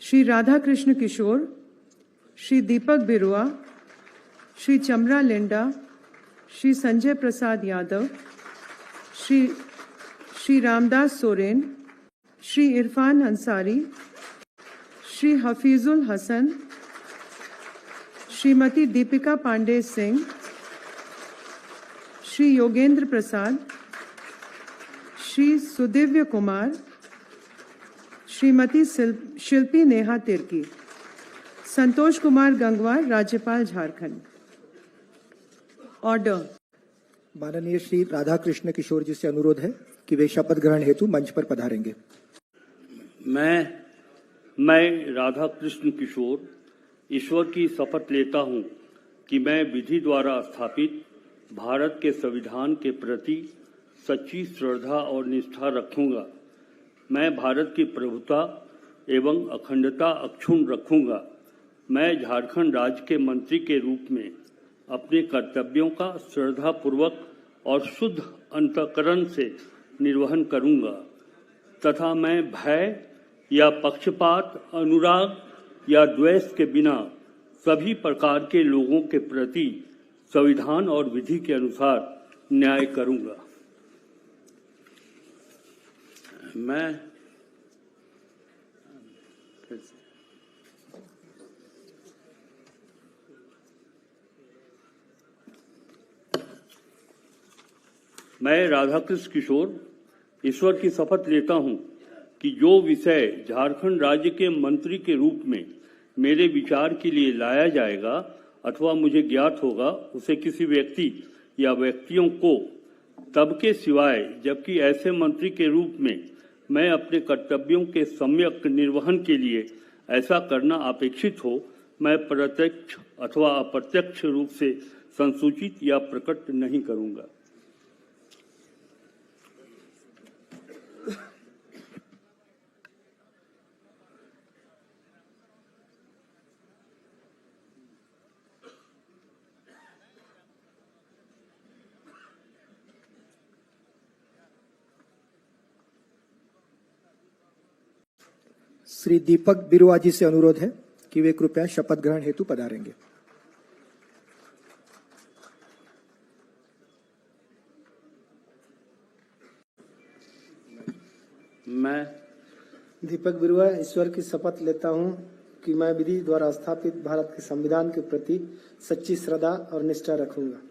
श्री राधा कृष्ण किशोर, श्री दीपक बिरुआ, श्री चमरा लिंडा, श्री संजय प्रसाद यादव, श्री रामदास सोरेन, श्री इरफान अंसारी, श्री हफीजुल हसन, श्रीमती दीपिका पांडे सिंह, श्री योगेंद्र प्रसाद, श्री सुदिव्य कुमार, श्रीमती शिल्पी नेहा तिर्की। संतोष कुमार गंगवार, राज्यपाल झारखंड। ऑर्डर। माननीय श्री राधा कृष्ण किशोर जी से अनुरोध है कि वे शपथ ग्रहण हेतु मंच पर पधारेंगे। मैं राधा कृष्ण किशोर ईश्वर की शपथ लेता हूं कि मैं विधि द्वारा स्थापित भारत के संविधान के प्रति सच्ची श्रद्धा और निष्ठा रखूंगा। मैं भारत की प्रभुता एवं अखंडता अक्षुण्ण रखूंगा। मैं झारखंड राज्य के मंत्री के रूप में अपने कर्तव्यों का श्रद्धापूर्वक और शुद्ध अंतःकरण से निर्वहन करूंगा तथा मैं भय या पक्षपात, अनुराग या द्वेष के बिना सभी प्रकार के लोगों के प्रति संविधान और विधि के अनुसार न्याय करूंगा। मैं राधाकृष्ण किशोर ईश्वर की शपथ लेता हूं कि जो विषय झारखंड राज्य के मंत्री के रूप में मेरे विचार के लिए लाया जाएगा अथवा मुझे ज्ञात होगा, उसे किसी व्यक्ति या व्यक्तियों को तब के सिवाय जबकि ऐसे मंत्री के रूप में मैं अपने कर्तव्यों के सम्यक निर्वहन के लिए ऐसा करना अपेक्षित हो, मैं प्रत्यक्ष अथवा अप्रत्यक्ष रूप से संसूचित या प्रकट नहीं करूंगा। श्री दीपक बिरुआ जी से अनुरोध है कि वे कृपया शपथ ग्रहण हेतु पधारेंगे। मैं दीपक बिरुआ ईश्वर की शपथ लेता हूं कि मैं विधि द्वारा स्थापित भारत के संविधान के प्रति सच्ची श्रद्धा और निष्ठा रखूंगा।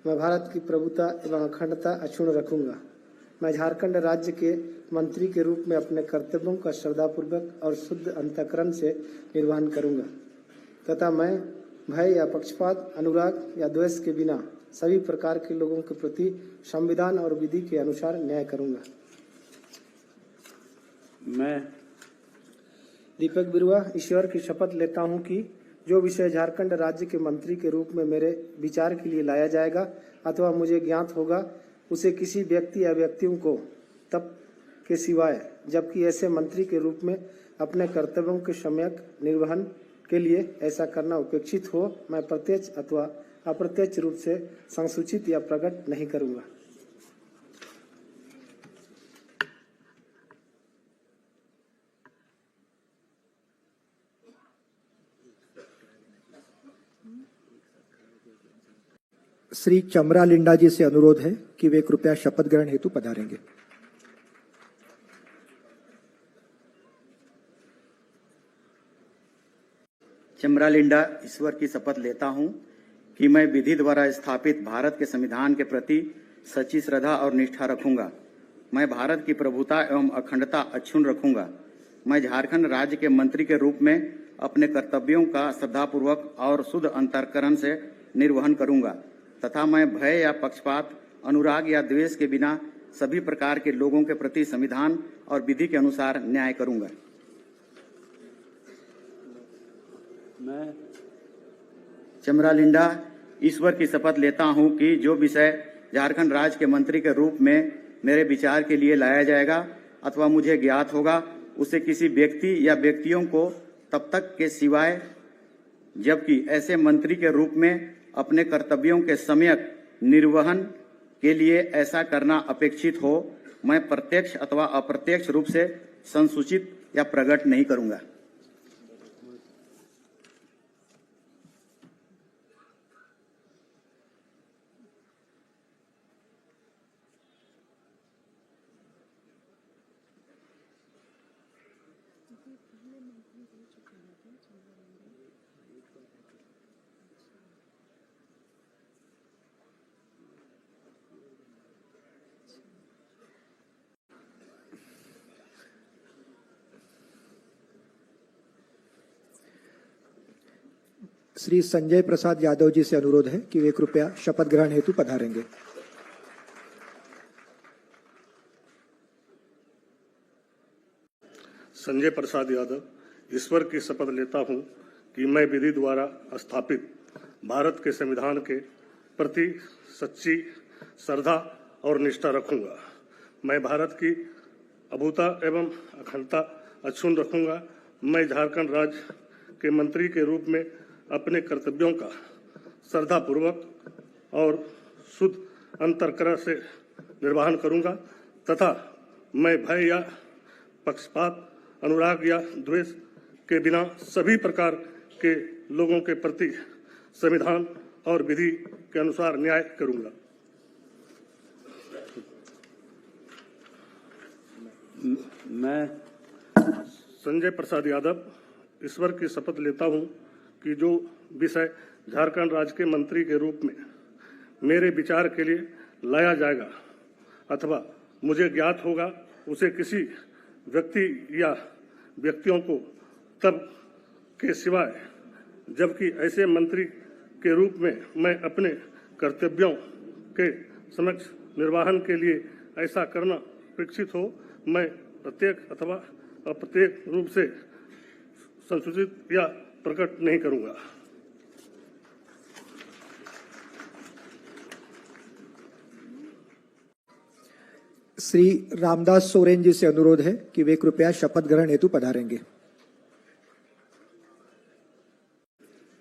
मैं भारत की प्रभुता एवं अखंडता अक्षुण्ण रखूंगा। मैं झारखंड राज्य के मंत्री के रूप में अपने कर्तव्यों का श्रद्धापूर्वक और शुद्ध अंतःकरण से निर्वहन करूंगा तथा मैं भय या पक्षपात, अनुराग या द्वेष के बिना सभी प्रकार के लोगों के प्रति संविधान और विधि के अनुसार न्याय करूंगा। मैं दीपक बिरुआ ईश्वर की शपथ लेता हूं कि जो विषय झारखंड राज्य के मंत्री के रूप में मेरे विचार के लिए लाया जाएगा अथवा मुझे ज्ञात होगा, उसे किसी व्यक्ति या व्यक्तियों को तब के सिवाय जबकि ऐसे मंत्री के रूप में अपने कर्तव्यों के सम्यक निर्वहन के लिए ऐसा करना अपेक्षित हो, मैं प्रत्यक्ष अथवा अप्रत्यक्ष रूप से संसूचित या प्रकट नहीं करूंगा। श्री चमरा लिंडा जी से अनुरोध है कि वे कृपया शपथ ग्रहण हेतु पधारेंगे। चमरा लिंडा ईश्वर की शपथ लेता हूं कि मैं विधि द्वारा स्थापित भारत के संविधान के प्रति सच्ची श्रद्धा और निष्ठा रखूंगा। मैं भारत की प्रभुता एवं अखंडता अक्षुण्ण रखूंगा। मैं झारखंड राज्य के मंत्री के रूप में अपने कर्तव्यों का श्रद्धापूर्वक और शुद्ध अंतःकरण से निर्वहन करूंगा तथा मैं भय या पक्षपात, अनुराग या द्वेष के बिना सभी प्रकार के लोगों के प्रति संविधान और विधि के अनुसार न्याय करूंगा। मैं चमरा लिंडा ईश्वर की शपथ लेता हूं कि जो विषय झारखंड राज्य के मंत्री के रूप में मेरे विचार के लिए लाया जाएगा अथवा मुझे ज्ञात होगा, उसे किसी व्यक्ति या व्यक्तियों को तब तक के सिवाय जबकि ऐसे मंत्री के रूप में अपने कर्तव्यों के सम्यक निर्वहन के लिए ऐसा करना अपेक्षित हो, मैं प्रत्यक्ष अथवा अप्रत्यक्ष रूप से संसूचित या प्रकट नहीं करूंगा। श्री संजय प्रसाद यादव जी से अनुरोध है कि वे कृपया शपथ ग्रहण हेतु पधारेंगे। संजय प्रसाद यादव ईश्वर की शपथ लेता हूं कि मैं विधि द्वारा स्थापित भारत के संविधान के प्रति सच्ची श्रद्धा और निष्ठा रखूंगा। मैं भारत की अभूता एवं अखंडता अक्षुण्ण रखूंगा। मैं झारखंड राज्य के मंत्री के रूप में अपने कर्तव्यों का श्रद्धापूर्वक और शुद्ध अंतःकरण से निर्वहन करूंगा तथा मैं भय या पक्षपात, अनुराग या द्वेष के बिना सभी प्रकार के लोगों के प्रति संविधान और विधि के अनुसार न्याय करूंगा। मैं संजय प्रसाद यादव ईश्वर की शपथ लेता हूं कि जो विषय झारखंड राज्य के मंत्री के रूप में मेरे विचार के लिए लाया जाएगा अथवा मुझे ज्ञात होगा, उसे किसी व्यक्ति या व्यक्तियों को तब के सिवाय जबकि ऐसे मंत्री के रूप में मैं अपने कर्तव्यों के समक्ष निर्वहन के लिए ऐसा करना अपेक्षित हो, मैं प्रत्येक अथवा अप्रत्येक रूप से संसूचित या प्रकट नहीं करूंगा। श्री रामदास सोरेन जी से अनुरोध है कि वे कृपया शपथ ग्रहण हेतु पधारेंगे।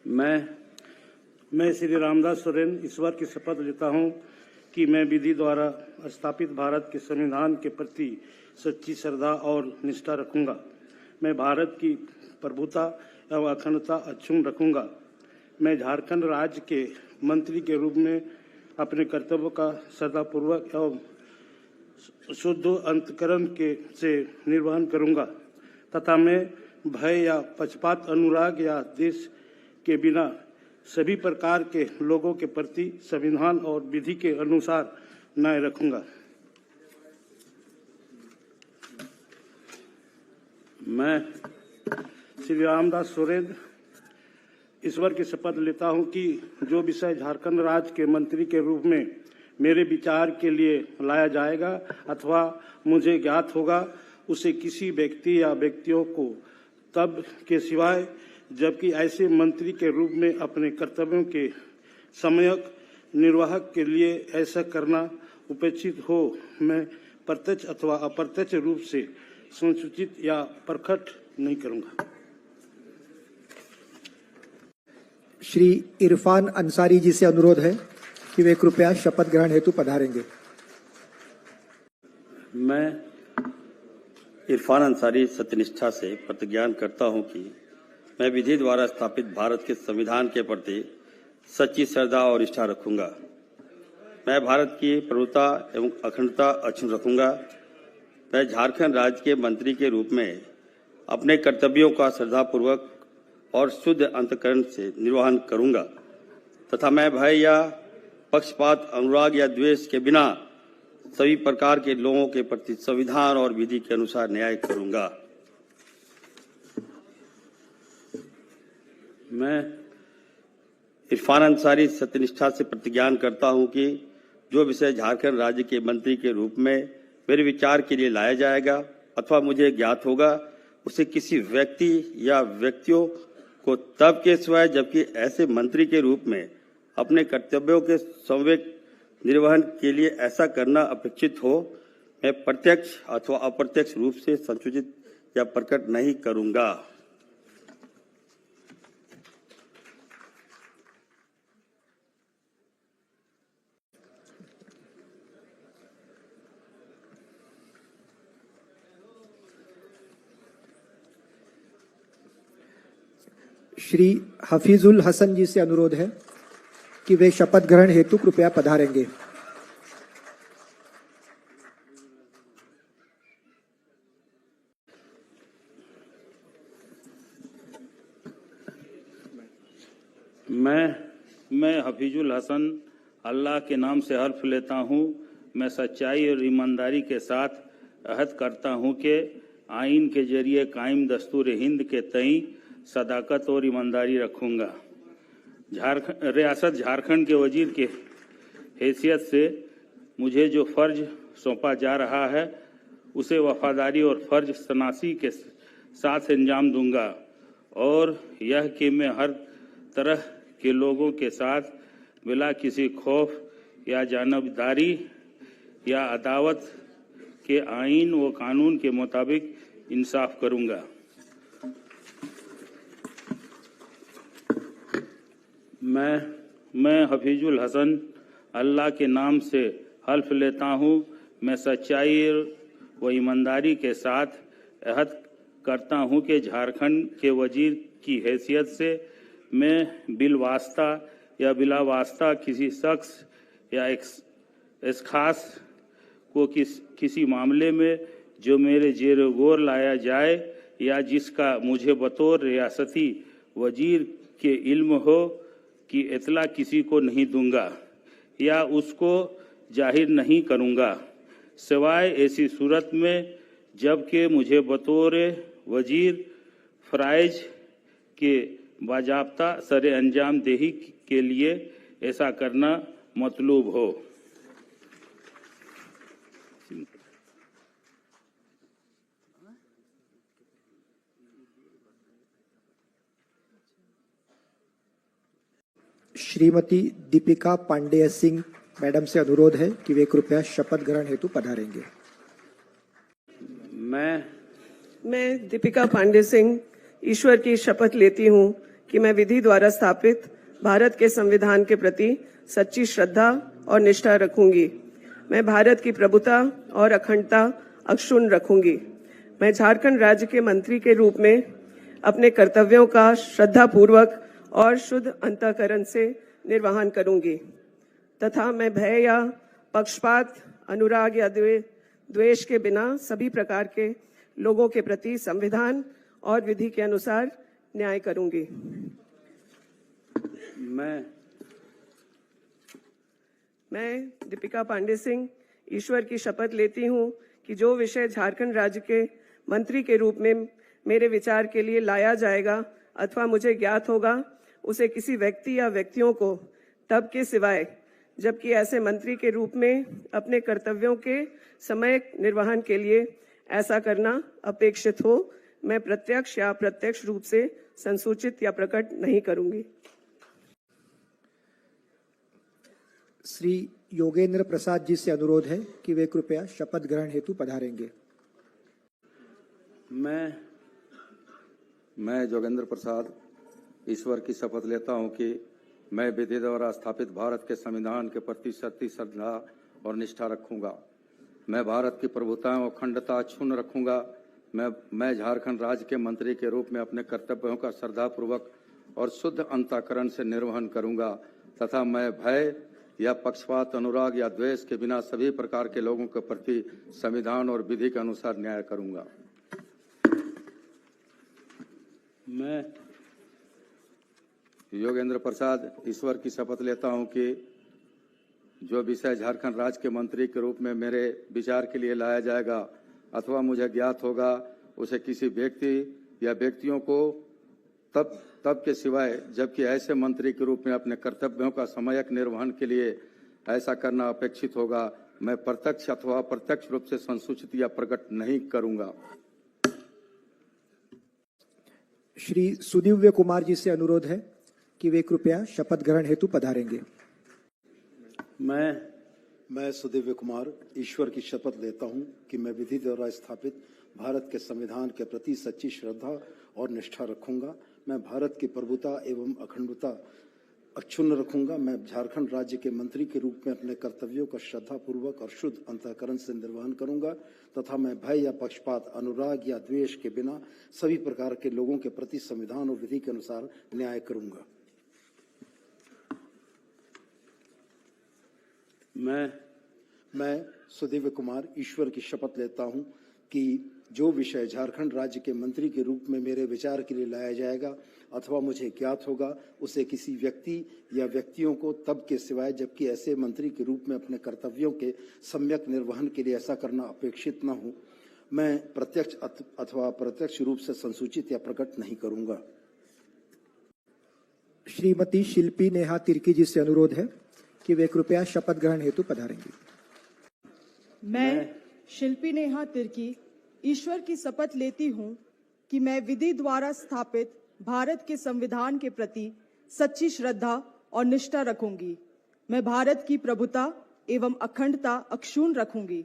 मैं श्री रामदास सोरेन ईश्वर की शपथ लेता हूं कि मैं विधि द्वारा स्थापित भारत के संविधान के प्रति सच्ची श्रद्धा और निष्ठा रखूंगा। मैं भारत की प्रभुता एवं अखंडता अक्षुण्ण रखूंगा। मैं झारखंड राज्य के मंत्री के रूप में अपने कर्तव्यों का श्रद्धापूर्वक एवं शुद्ध अंतःकरण से निर्वहन करूंगा तथा मैं भय या पक्षपात, अनुराग या द्वेष के बिना सभी प्रकार के लोगों के प्रति संविधान और विधि के अनुसार न्याय रखूंगा। मैं श्री रामदास सोरेन ईश्वर की शपथ लेता हूं कि जो विषय झारखंड राज्य के मंत्री के रूप में मेरे विचार के लिए लाया जाएगा अथवा मुझे ज्ञात होगा, उसे किसी व्यक्ति या व्यक्तियों को तब के सिवाय जबकि ऐसे मंत्री के रूप में अपने कर्तव्यों के सम्यक निर्वाह के लिए ऐसा करना उपेक्षित हो, मैं प्रत्यक्ष अथवा अप्रत्यक्ष रूप से संसूचित या प्रकट नहीं करूंगा। श्री इरफान अंसारी जी से अनुरोध है कि वे कृपया शपथ ग्रहण हेतु पधारेंगे। मैं इरफान अंसारी सत्यनिष्ठा से प्रतिज्ञान करता हूं कि मैं विधि द्वारा स्थापित भारत के संविधान के प्रति सच्ची श्रद्धा और निष्ठा रखूंगा। मैं भारत की प्रभुता एवं अखंडता अक्षुण्ण रखूंगा। मैं झारखंड राज्य के मंत्री के रूप में अपने कर्तव्यों का श्रद्धापूर्वक और शुद्ध अंतःकरण से निर्वहन करूंगा तथा मैं भय या पक्षपात, अनुराग या द्वेष के बिना सभी प्रकार के लोगों के प्रति संविधान और विधि के अनुसार न्याय करूंगा। मैं इरफान अंसारी सत्यनिष्ठा से प्रतिज्ञान करता हूं कि जो विषय झारखंड राज्य के मंत्री के रूप में मेरे विचार के लिए लाया जाएगा अथवा मुझे ज्ञात होगा, उसे किसी व्यक्ति या व्यक्तियों को तब के सिवाय जबकि ऐसे मंत्री के रूप में अपने कर्तव्यों के सम्यक निर्वहन के लिए ऐसा करना अपेक्षित हो, मैं प्रत्यक्ष अथवा अप्रत्यक्ष रूप से संसूचित या प्रकट नहीं करूंगा। श्री हफीजुल हसन जी से अनुरोध है कि वे शपथ ग्रहण हेतु कृपया पधारेंगे। मैं हफीजुल हसन अल्लाह के नाम से हल्फ लेता हूँ, मैं सच्चाई और ईमानदारी के साथ अहद करता हूँ कि आइन के जरिए कायम दस्तूर हिंद के तई सदाकत और ईमानदारी रखूँगा। रियासत झारखंड के वजीर के हैसियत से मुझे जो फ़र्ज सौंपा जा रहा है उसे वफादारी और फ़र्ज शनासी के साथ अंजाम दूंगा और यह कि मैं हर तरह के लोगों के साथ बिला किसी खौफ या जानबदारी या अदावत के आइन व कानून के मुताबिक इंसाफ करूंगा। मैं हफीजुल हसन अल्लाह के नाम से हल्फ लेता हूँ, मैं सच्चाई व ईमानदारी के साथ अहद करता हूँ कि झारखंड के वजीर की हैसियत से मैं बिलवास्ता या बिला वास्ता किसी शख्स या इस खास को किसी मामले में जो मेरे जेर गौर लाया जाए या जिसका मुझे बतौर रियासती वजीर के इल्म हो कि इतला किसी को नहीं दूंगा या उसको जाहिर नहीं करूंगा, सिवाय ऐसी सूरत में जबकि मुझे बतौर वजीर फ़राइज के बाजाब्ता सरे अंजाम देही के लिए ऐसा करना मतलूब हो। श्रीमती दीपिका पांडेय सिंह मैडम से अनुरोध है कि वे कृपया शपथ ग्रहण हेतु पधारेंगे। मैं दीपिका पांडे सिंह ईश्वर की शपथ लेती हूँ कि मैं विधि द्वारा स्थापित भारत के संविधान के प्रति सच्ची श्रद्धा और निष्ठा रखूंगी। मैं भारत की प्रभुता और अखंडता अक्षुण्ण रखूंगी। मैं झारखंड राज्य के मंत्री के रूप में अपने कर्तव्यों का श्रद्धापूर्वक और शुद्ध अंतःकरण से निर्वहन करूंगी तथा मैं भय या पक्षपात, अनुराग या द्वेष के बिना सभी प्रकार के लोगों के प्रति संविधान और विधि के अनुसार न्याय करूंगी। मैं दीपिका पांडे सिंह ईश्वर की शपथ लेती हूं कि जो विषय झारखंड राज्य के मंत्री के रूप में मेरे विचार के लिए लाया जाएगा अथवा मुझे ज्ञात होगा, उसे किसी व्यक्ति या व्यक्तियों को तब के सिवाय जबकि ऐसे मंत्री के रूप में अपने कर्तव्यों के समय निर्वहन के लिए ऐसा करना अपेक्षित हो, मैं प्रत्यक्ष या अप्रत्यक्ष रूप से संसूचित या प्रकट नहीं करूंगी। श्री योगेंद्र प्रसाद जी से अनुरोध है कि वे कृपया शपथ ग्रहण हेतु पधारेंगे। मैं जोगेंद्र प्रसाद ईश्वर की शपथ लेता हूं कि मैं विधि द्वारा स्थापित भारत के संविधान के प्रति सच्ची श्रद्धा और निष्ठा रखूंगा। मैं भारत की प्रभुता और अखंडता अक्षुण्ण रखूंगा। मैं झारखंड राज्य के मंत्री के रूप में अपने कर्तव्यों का श्रद्धापूर्वक और शुद्ध अंतःकरण से निर्वहन करूंगा तथा मैं भय या पक्षपात, अनुराग या द्वेष के बिना सभी प्रकार के लोगों के प्रति संविधान और विधि के अनुसार न्याय करूंगा। मैं योगेंद्र प्रसाद ईश्वर की शपथ लेता हूं कि जो विषय झारखंड राज्य के मंत्री के रूप में मेरे विचार के लिए लाया जाएगा अथवा मुझे ज्ञात होगा, उसे किसी व्यक्ति या व्यक्तियों को तब के सिवाय जबकि ऐसे मंत्री के रूप में अपने कर्तव्यों का समयक निर्वहन के लिए ऐसा करना अपेक्षित होगा, मैं प्रत्यक्ष अथवा अप्रत्यक्ष रूप से संसूचित या प्रकट नहीं करूंगा। श्री सुदिव्य कुमार जी से अनुरोध है कि वे कृपया शपथ ग्रहण हेतु पधारेंगे। मैं सुदिव्य कुमार ईश्वर की शपथ लेता हूं कि मैं विधि द्वारा स्थापित भारत के संविधान के प्रति सच्ची श्रद्धा और निष्ठा रखूंगा। मैं भारत की प्रभुता एवं अखंडता अक्षुण्ण रखूंगा। मैं झारखंड राज्य के मंत्री के रूप में अपने कर्तव्यों का श्रद्धापूर्वक और शुद्ध अंतःकरण से निर्वहन करूंगा तथा मैं भय या पक्षपात, अनुराग या द्वेष के बिना सभी प्रकार के लोगों के प्रति संविधान और विधि के अनुसार न्याय करूंगा। मैं सुदिव्य कुमार ईश्वर की शपथ लेता हूं कि जो विषय झारखंड राज्य के मंत्री के रूप में मेरे विचार के लिए लाया जाएगा अथवा मुझे ज्ञात होगा, उसे किसी व्यक्ति या व्यक्तियों को तब के सिवाय जबकि ऐसे मंत्री के रूप में अपने कर्तव्यों के सम्यक निर्वहन के लिए ऐसा करना अपेक्षित न हो, मैं प्रत्यक्ष अथवा अप्रत्यक्ष रूप से संसूचित या प्रकट नहीं करूंगा। श्रीमती शिल्पी नेहा तिर्की जी से अनुरोध है कि वे कृपया शपथ ग्रहण हेतु पधारेंगी। मैं शिल्पी नेहा तिर्की ईश्वर की शपथ लेती हूँ कि मैं विधि द्वारा स्थापित भारत के संविधान के प्रति सच्ची श्रद्धा और निष्ठा रखूंगी। मैं भारत की प्रभुता एवं अखंडता अक्षुण्ण रखूंगी।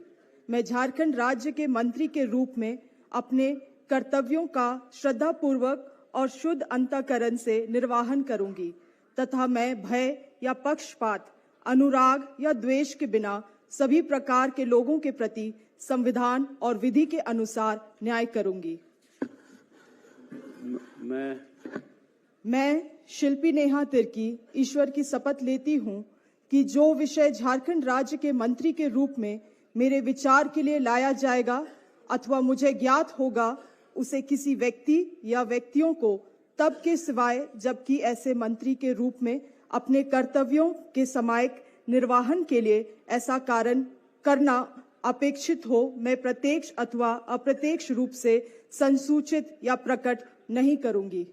मैं झारखंड राज्य के मंत्री के रूप में अपने कर्तव्यों का श्रद्धापूर्वक और शुद्ध अंतःकरण से निर्वाहन करूंगी तथा मैं भय या पक्षपात, अनुराग या द्वेष के बिना सभी प्रकार के लोगों के प्रति संविधान और विधि के अनुसार न्याय करूंगी। मैं शिल्पी नेहा तिर्की ईश्वर की शपथ लेती हूं कि जो विषय झारखंड राज्य के मंत्री के रूप में मेरे विचार के लिए लाया जाएगा अथवा मुझे ज्ञात होगा, उसे किसी व्यक्ति या व्यक्तियों को तब के सिवाय जबकि ऐसे मंत्री के रूप में अपने कर्तव्यों के समायक निर्वाहन के लिए ऐसा कारण करना अपेक्षित हो, मैं प्रत्यक्ष अथवा अप्रत्यक्ष रूप से संसूचित या प्रकट नहीं करूंगी।